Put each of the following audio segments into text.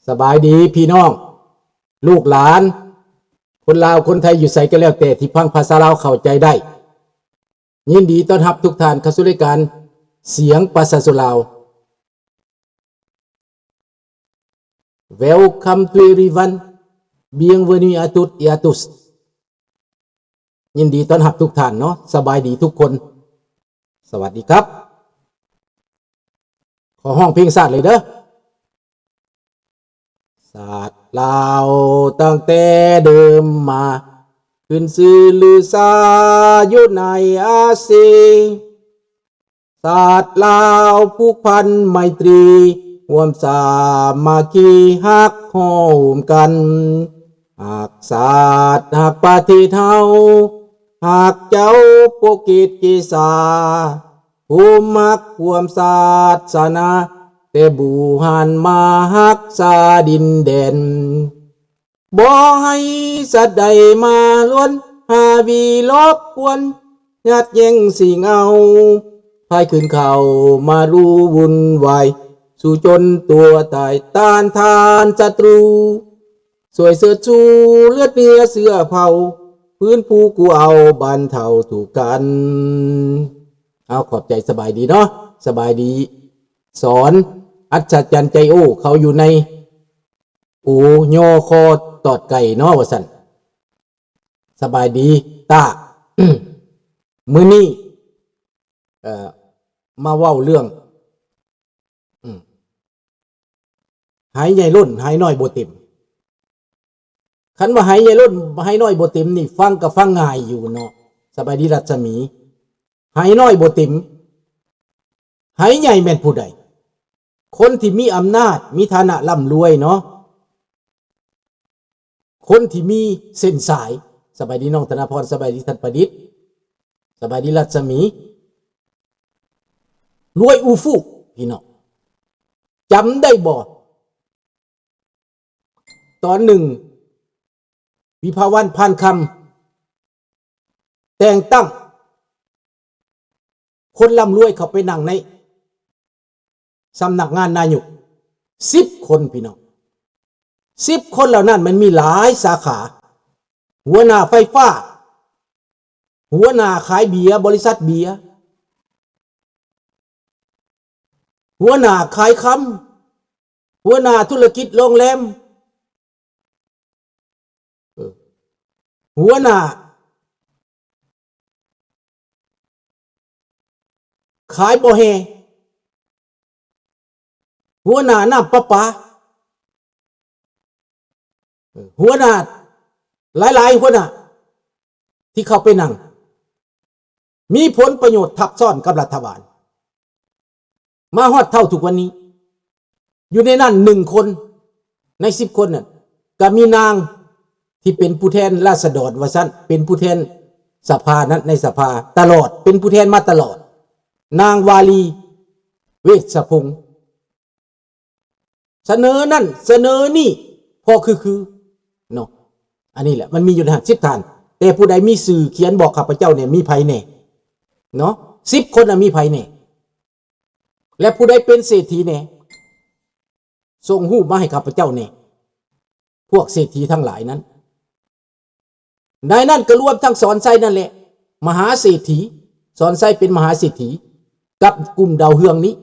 สบายดีพี่น้องลูกหลานคนลาวคนไทยอยู่ไสก็แล้วแต่ที่ฟังภาษาลาวเข้าใจได้ยินดีต้อนรับทุกท่านเข้าสู่รายการเสียงภาษาลาว Welcome to everyone Bienvenue à toutes et à tous ยินดีต้อนรับทุกท่านเนาะสบายดีทุกคนสวัสดีครับขอห้องเพลงชาติเลยเด้อศาสตร์ลาวตั้งแต่เดิมมาขึ้นชื่อลือซาอยู่ในอาเซียนศาสตร์ลาวผูกพันไมตรีร่วมสามัคคีฮักโฮมกันหากศาสตร์หากประเทศเฮาหากเจ้าปกกิจกิสาผู้มักความศาสนาแต่บูหันมาฮักษาดินแดนบ่ให้สัตว์ใดมาล้วนหาวีลบกวนยัดแย่งสิ่งเอาพายขึ้นเขามารู้วุ่นวายสู่จนตัวตายต้านทานศัตรูสวยเสื้อชูเลือดเนื้อเสื้อเผาพื้นภูกูเอาบันเทาถูกกันเอาขอบใจสบายดีเนาะสบายดีสอนอัศจรรย์ใจโอ้เขาอยู่ในอูโยคอตอดไก่เนาะว่าสันสบายดีตา มื้อนี้มาเว้าเรื่องหายใหญ่ล้นหายน้อยบ่เต็มคันว่าหายใหญ่ล้นหายน้อยบ่เต็มนี่ฟังก็ฟังง่ายอยู่เนาะสบายดีรัศมีหายน้อยบ่เต็มหายใหญ่แม่นผู้ใดคนที่มีอำนาจมีฐานะร่ำรวยเนาะคนที่มีเส้นสายสบายดีน้องธนพรสบายดีท่านประดิษฐ์สบายดีรัศมีรวยอูฟูพี่น้องจำได้บ่ตอนหนึ่งวิภาวันพานคำแต่งตั้งคนร่ำรวยเข้าไปนั่งในสำนักงานนายก10 คนพี่น้อง10 คนเหล่านั้นมันมีหลายสาขาหัวหน้าไฟฟ้าหัวหน้าขายเบียร์บริษัทเบียร์หัวหน้าขายคำหัวหน้าธุรกิจโรงแรมหัวหน้าขายบ่อแฮหัวหน้าน้ำประปาหัวหน้าหลายหัวหน้าที่เข้าไปนั่งมีผลประโยชน์ทับซ้อนกับรัฐบาลมาฮอดเท่าทุกวันนี้อยู่ในนั้น1 คนใน10 คนน่ะก็มีนางที่เป็นผู้แทนราษฎรว่าซั่นเป็นผู้แทนสภานั้นในสภาตลอดเป็นผู้แทนมาตลอดนางวาลีเวชพงศ์เสนอนั่นเสนอนี่พอคือเนาะอันนี้แหละมันมีอยู่ใน10 ท่านแต่ผู้ใดมีสื่อเขียนบอกข้าพเจ้าเนี่ยมีไผแน่เนาะ10 คนน่ะมีไผแน่และผู้ใดเป็นเศรษฐีแน่ส่งรูปมาให้ข้าพเจ้าแน่พวกเศรษฐีทั้งหลายนั้นในนั้นก็รวมทั้งสอนไส้นั่นแหละมหาเศรษฐีสอนไส้เป็นมหาเศรษฐีกับกลุ่มดาวเฮืองนี้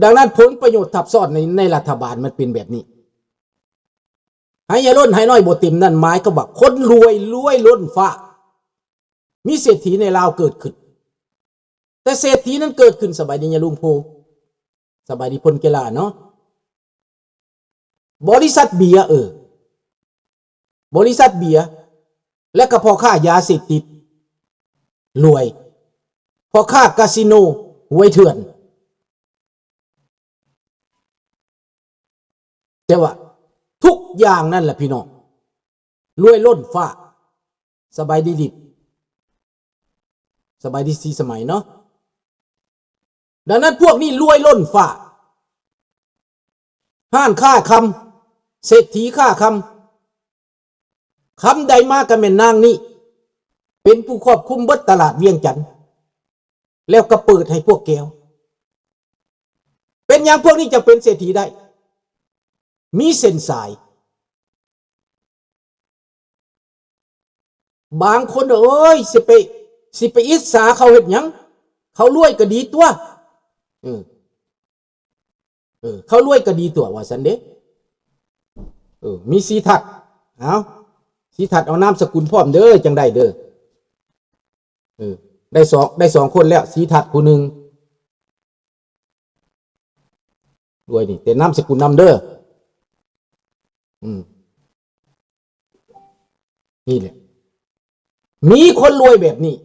ดังนั้นผลประโยชน์ทับซ้อนในรัฐบาลมันเป็นแบบนี้หายล้นหายน้อยบ่เต็มนั่นหมายก็ว่าคนรวยล้นฟ้ามีเศรษฐีในลาวเกิดขึ้นแต่เศรษฐีนั้นเกิดขึ้นสบายดียะลุงโพสบายดีพลเกลาเนาะบริษัทเบียร์บริษัทเบียร์และก็พ่อค้ายาเสพติดรวยพ่อค้าคาสิโนหวยเถื่อนแต่ว่าทุกอย่างนั่นแหละพี่น้องรวยล้นฟ้าสบายดีดิบสบายดีสีสมัยเนาะดังนั้นพวกนี้รวยล้นฟ้าห้านค่าคำเศรษฐีค่าคำใดมาก็แม่นนางนี่เป็นผู้ควบคุมเบิดตลาดเวียงจันทน์แล้วก็เปิดให้พวกแก้ว เป็นอย่างพวกนี้จะเป็นเศรษฐีได้มีเส้นสายบางคนเอ้ยสิไปอิจฉาเขาเห็นยังเขารวยก็ดีตัวเขารวยก็ดีตัวว่าสันเดมีสีทัดเอาสีทัดเอานามสกุลพร้อมเด้อจังได้เด้อได้สองคนแล้วสีทัดผู้หนึ่งรวยนี่แต่นามสกุลนำเด้อนี่แหละมีคนรวยแบบนี้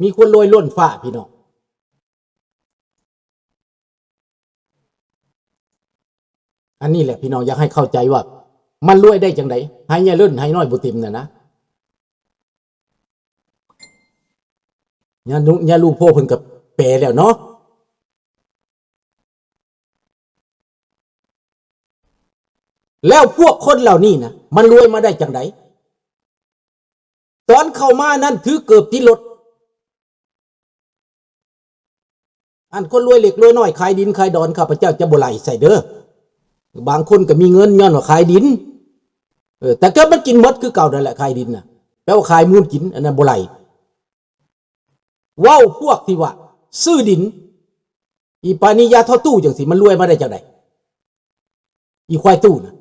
มีคนรวยล้นฟ้าพี่น้องอันนี้แหละพี่น้องอยากให้เข้าใจว่ามันรวยได้จังไดให้ยาเลื่นให้น้อยบุติมนะยาลูกพ่อเพิ่นกับแปลแล้วเนาะแล้วพวกคนเหล่านี้นะมันรวยมาได้จังไดตอนเข้ามานั้นถือเกือบที่รถอันคนรวยเล็กรวยน้อยขายดินขายดอนข้าพเจ้าจะบ่ไหลใส่เด้อบางคนก็มีเงินย้อนว่าขายดินแต่ก็มันกินหมดคือเก่านั่นแหละขายดินน่ะแปลว่าขายมูลกินอันนั้นบ่ไหลว้าวพวกที่ว่าซื้อดินอีปานิยาท่อตู้จังสิมันรวยมาได้จังไดอีควายตู้น่ะ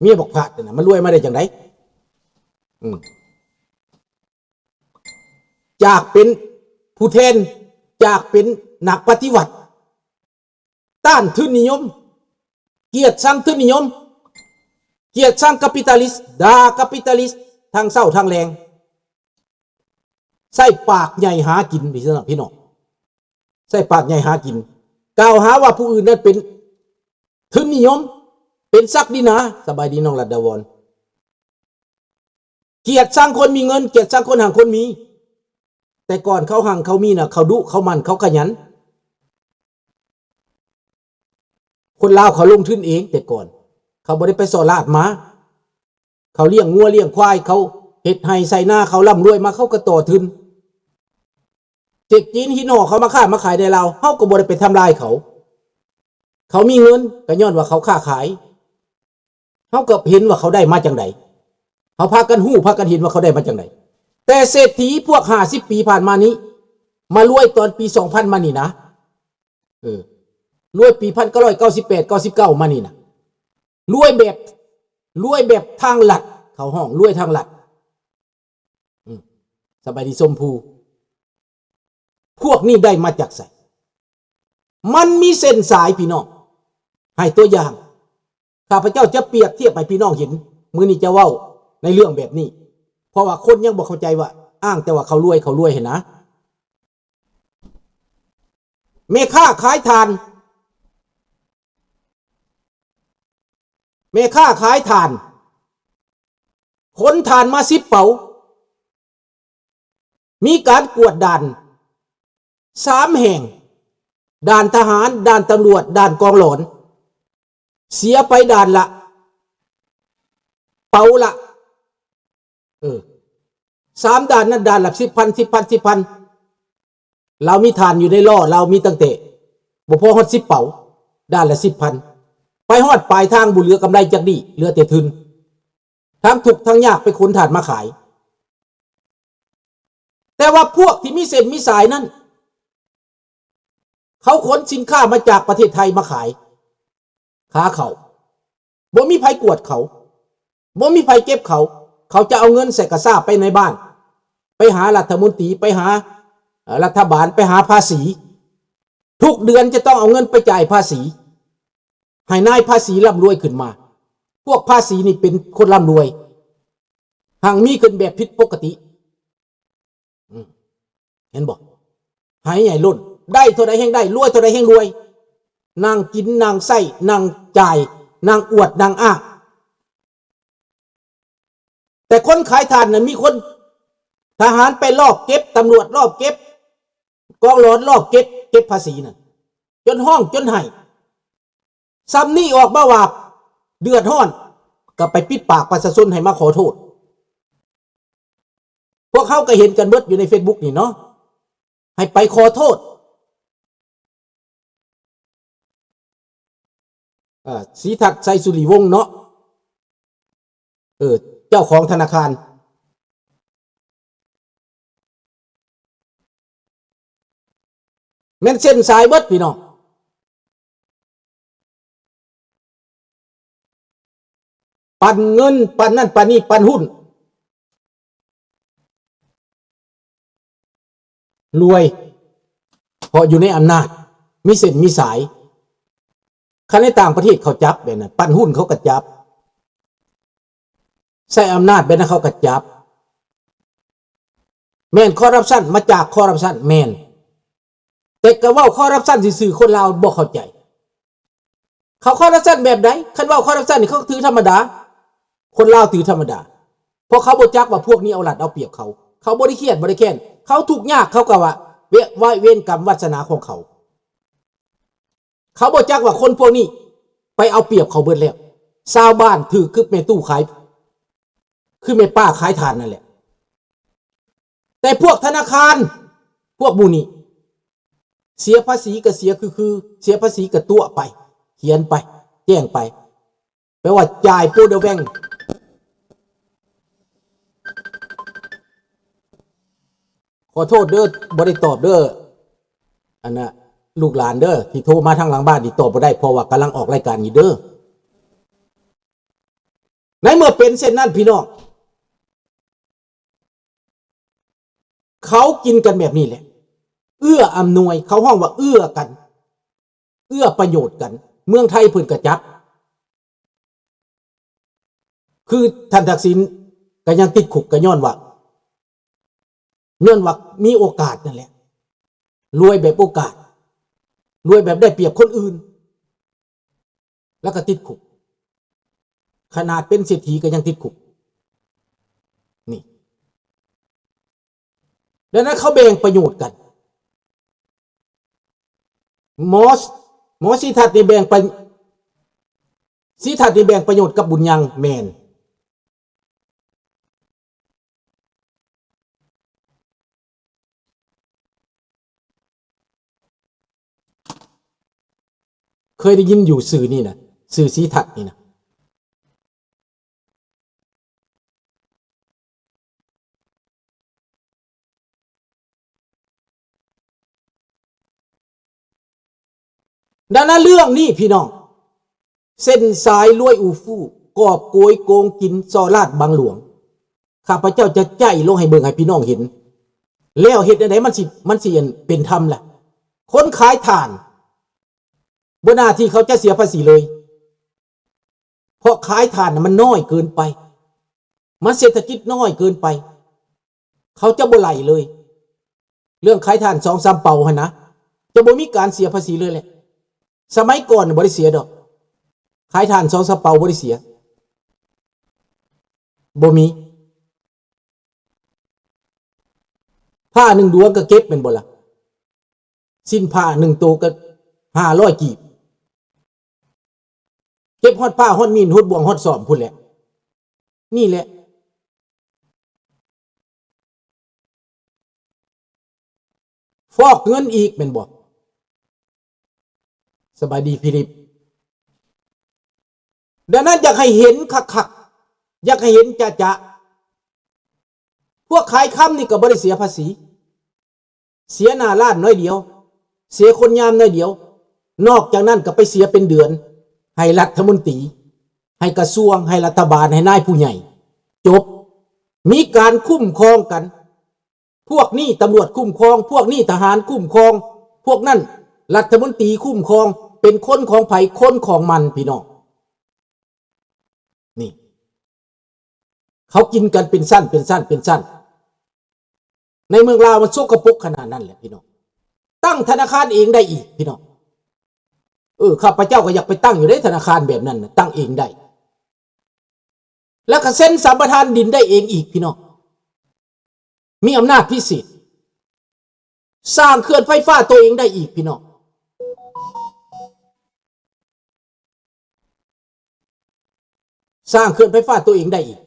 เมียบอกพาดน่ะมันรวยมาได้จังไดจากเป็นผู้แทนจากเป็นนักปฏิวัติต้านทุนนิยมเกลียดชังทุนนิยมเกลียดชังแคปิตอลิสต์ด่าแคปิตอลิสต์ทางเศร้าทางแรงใส่ปากใหญ่หากินพี่น้องใส่ปากใหญ่หากินกล่าวหาว่าผู้อื่นนั้นเป็นทุนนิยมเป็นศักดินาสบายดีน้องรัตดาวรเกลียดชังคนมีเงินเกลียดชังคนห่างคนมีแต่ก่อนเขาห่างเขามีนะเขาดุเขามันเขาขยันคนลาวเขาลงทุนเองแต่ก่อนเขาบ่ได้ไปสอลาดมาเขาเลี้ยงงัวเลี้ยงควายเขาเฮ็ดไห่ใส่หน้าเขาร่ำรวยมาเขาก็ต่อทุนเจ็กจีนหินห่อเขามาค้ามาขายในเราเฮาก็บ่ได้ไปทำลายเขาเขามีเงินก็ย้อนว่าเขาค้าขายเฮาก็เห็นว่าเขาได้มาจังไดเขาพากันฮู้พากันเห็นว่าเขาได้มาจังไดแต่เศรษฐีพวก50ปีผ่านมานี้มารวยตอนปี2000มานี่นะรวยปี1998 99มานี่นะรวยแบบทางลัดเขาห้องรวยทางลัดสบายดีสมภูพวกนี้ได้มาจากไสมันมีเส้นสายพี่น้องให้ตัวอย่างข้าพเจ้าจะเปรียบเทียบให้พี่น้องเห็นมื้อนี้จะเว้าในเรื่องแบบนี้เพราะว่าคนยังบ่เข้าใจว่าอ้างแต่ว่าเขารวยเห็นนะแม่ค้าขายถ่านขนถ่านมา10 เป๋ามีการกวดด่าน3 แห่งด่านทหารด่านตำรวจด่านกองหลอนเสียไปด่านละเป๋าละ3 ด่านนั้นด่านละ10,000เรามีถ่านอยู่ในล่อเรามีตั้งแต่บ่พอฮอด10 เป๋าด่านละ10,000ไปฮอดปลายทางบุเหลือกำไรจากดีเหลือแต่ทุนทั้งทุกทั้งยากไปขนถ่านมาขายแต่ว่าพวกที่มีเส้นมีสายนั้นเขาขนสินค้ามาจากประเทศไทยมาขายค้าเขาบ่มีไผกวดเขาบ่มีไผเก็บเขาจะเอาเงินใส่กระสอบไปในบ้านไปหารัฐมนตรีไปหารัฐบาลไปหาภาษีทุกเดือนจะต้องเอาเงินไปจ่ายภาษีให้นายภาษีร่ำรวยขึ้นมาพวกภาษีนี่เป็นคนร่ำรวยห่างมีขึ้นแบบผิดปกติเห็นบอกหายใหญ่ล้นได้เท่าใดแห่งได้รวยเท่าใดแห่งรวยนางกินนางไส้นางจ่ายนางอวดนางอ้างแต่คนขายถ่านน่ะมีคนทหารไปลอบเก็บตำรวจลอบเก็บกองหลอนลอบเก็บภาษีน่ะจนห้องจนไห้ซ้ำนี่ออกมาว่าเดือดร้อนก็ไปปิดปากประชาชนให้มาขอโทษ พวกเขาก็เห็นกันเบิดอยู่ใน Facebook นี่เนาะให้ไปขอโทษศรีทัศน์ไสสุริวงศ์เนาะเจ้าของธนาคารแม่นเส้นสายเบิดพี่น้องปันเงินปันนั่นปันนี่ปันหุ้นรวยเพราะอยู่ในอำนาจมีเส้นมีสายคันในต่างประเทศเขาจับแบบนั้นปันหุ้นเขาก็จับใช้อำนาจแบบนั้นเขาก็จับแม่นคอร์รัปชันมาจากคอร์รัปชันแม่นแต่ก็ว่าคอร์รัปชันซื่อๆคนลาวบ่เข้าใจเขาคอร์รัปชันแบบไหนคันว่าคอร์รัปชันนี่เขาถือธรรมดาคนลาวถือธรรมดาเพราะเขาบ่จักว่าพวกนี้เอาหลัดเอาเปรียบเขาบ่ได้เครียดบ่ได้แค้นเขาทุกข์ยากเขาก็ว่าเวรกรรมวาสนาของเขาบ่จักว่าคนพวกนี้ไปเอาเปรียบเขาเบิดแล้วชาวบ้านถือคือแม่ตู้ขายคือแม่ป้าขายทานนั่นแหละแต่พวกธนาคารพวกมูนี่เสียภาษีก็เสียคือเสียภาษีก็ตัวไปเขียนไปแจ้งไปแปลว่าจ่ายโปรเดแวงขอโทษเด้อบ่ได้ตอบเด้ออันน่ะลูกหลานเด้อที่โทรมาทางหลังบ้านนี่ตอบบ่ได้เพราะว่ากำลังออกรายการอยู่เด้อในเมื่อเป็นเช่นนั้นพี่น้องเขากินกันแบบนี้แหละเอื้ออำนวยเขาห้องว่าเอื้อกันเอื้อประโยชน์กันเมืองไทยเพิ่นกระจับคือท่านทักษิณก็ยังติดคุกก็ย้อนว่ามีโอกาสนั่นแหละรวยแบบโอกาสรวยแบบได้เปรียบคนอื่นแล้วก็ติดคุกขนาดเป็นเศรษฐีก็ยังติดคุกนี่ดังนั้นเขาแบ่งประโยชน์กันหมอศรีทัศน์นี่แบ่งไปศรีทัศน์นี่แบ่งประโยชน์กับบุญยังแมนเคยได้ยินอยู่สื่อนี่นะสื่อศรีทัศน์นี่นะดังนั้นเรื่องนี้พี่น้องเส้นสายรวยอูฟู่กอบโกยโกงกินซอลาดบางหลวงข้าพเจ้าจะใจลงให้เบิ่งให้พี่น้องเห็นแล้วเหตุใดมันสิเป็นธรรมล่ะคนขายถ่านบนหน้าที่เขาจะเสียภาษีเลยเพราะขายถ่านมันน้อยเกินไปมันเศรษฐกิจน้อยเกินไปเขาจะบ่ไหลเลยเรื่องขายถ่าน2-3 เป่าหั่นนะจะบ่มีการเสียภาษีเลยแหละสมัยก่อนบ่ได้เสียดอกขายถ่าน2-3 เป่าบ่ได้เสียบ่มีผ้า1 ดวงก็เก็บเป็นบ่ล่ะสิ้นผ้า1 ตัวก็500 กีบเก็บฮอดผ้าฮอดมีนฮอดบ่วงฮอดซ่อมพุ่นแหละนี่แหละฟอกเงินอีกเป็นบ่สบายดีพี่ลิปดังนั้นอยากให้เห็นคักๆอยากให้เห็นจะพวกขายค่ำนี่ก็บ่ได้เสียภาษีเสียหน้าร้านน้อยเดียวเสียคนยามน้อยเดียวนอกจากนั้นก็ไปเสียเป็นเดือนให้รัฐมนตรีให้กระทรวงให้รัฐบาลให้นายผู้ใหญ่จบมีการคุ้มครองกันพวกนี้ตำรวจคุ้มครองพวกนี้ทหารคุ้มครองพวกนั้นรัฐมนตรีคุ้มครองเป็นคนของไผคนของมันพี่น้องนี่เขากินกันเป็นสั้นในเมืองลาวมันสกปรกขนาดนั้นแหละพี่น้องตั้งธนาคารเองได้อีกพี่น้องข้าพเจ้าก็อยากไปตั้งอยู่ในธนาคารแบบนั้นตั้งเองได้แล้วก็เซ็นสัมปทานดินได้เองอีกพี่น้องมีอำนาจพิเศษสร้างเขื่อนไฟฟ้าตัวเองได้อีกพี่น้องสร้างเขื่อนไฟฟ้าตัวเองได้อีก